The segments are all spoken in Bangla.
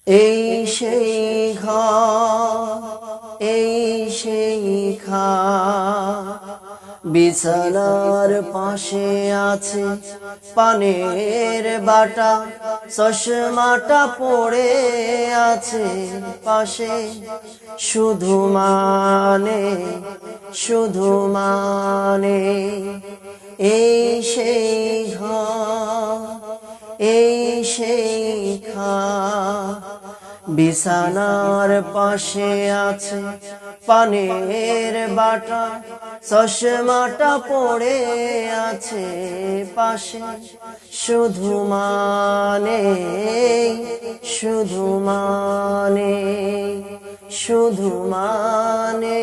এই সেই ঘর, এই সেই খাট, বিছানার পাশে আছে পানের বাটা, চশমাটা পড়ে আছে পাশে, শুধু মানে, শুধু মানে। এই সেই ঘর, এই সেই খাট, বিছানার পাশে আছে পানের বাটা, চশমাটা পড়ে আছে পাশে, শুধু মানে, শুধু মানে, শুধু মানে,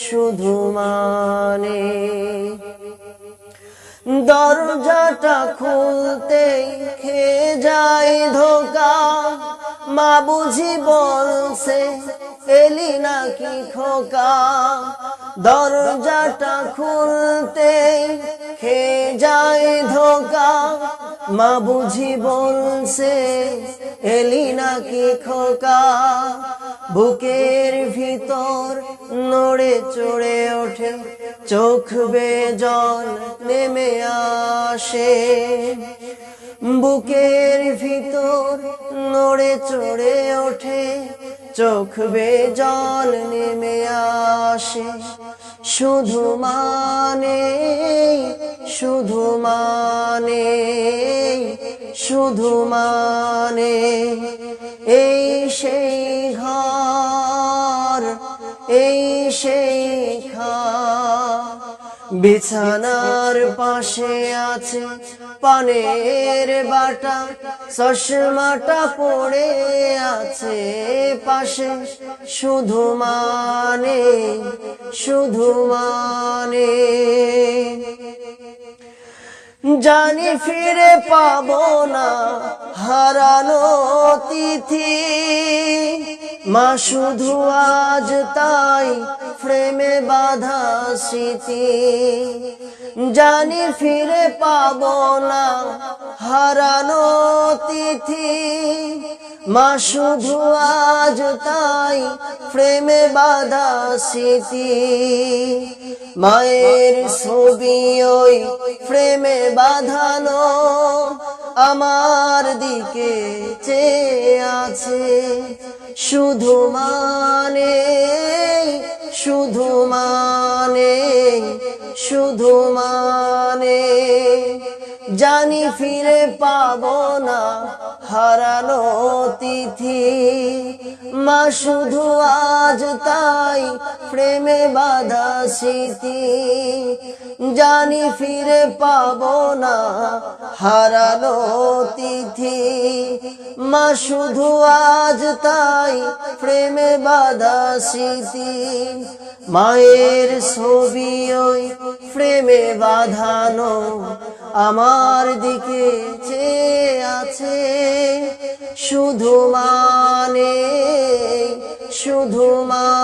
শুধু মানে। দরজাটা খুলতে খেয়ে যায় ধোকা, মা বুঝি বলছে এলি নাকি খোকা। দরজাটা খুলতে খেয়ে যায় ধোকা, মা বুঝি বলছে এলি নাকি খোকা। বুকের ভিতর নড়ে চড়ে ওঠে, চোখ বেয়ে জল নেমে আসে। বুকের ভিতর নড়ে চড়ে ওঠে, চোখ বেয়ে জল নেমে আসে, শুধু মানে, শুধু মানে, শুধু মানে। এই সেই ঘর, এই সেই খাট, বিছানার পাশে আছে পানের বাটা, চশমাটা পড়ে আছে পাশে, শুধু মানে, শুধু মানে। জানি ফিরে পাবো না হারানো তিথি, মা শুধু আজ তাই ফ্রেমে বাঁধা স্মৃতি। জানি ফিরে পাবো না হারানো তিথি, মা শুধু আজ তাই ফ্রেমে বাঁধা স্মৃতি। মায়ের ছবি ওই ফ্রেমে বাঁধানো, আমার দিকে চেয়ে আছে, শুধু মানে, শুধু মানে, শুধু মানে। জানি ফিরে পাবো না হারানো তিথি, মা শুধু আজ তাই প্রেমে বাঁধা স্মৃতি। জানি ফিরে পাবো না হারানো তিথি, মা শুধু আজ তাই প্রেমে বাঁধা স্মৃতি। মায়ের ছবি ওই প্রেমে বাঁধানো, আমার দিকে চেয়ে আছে, শুধু মানে, শুধু মানে।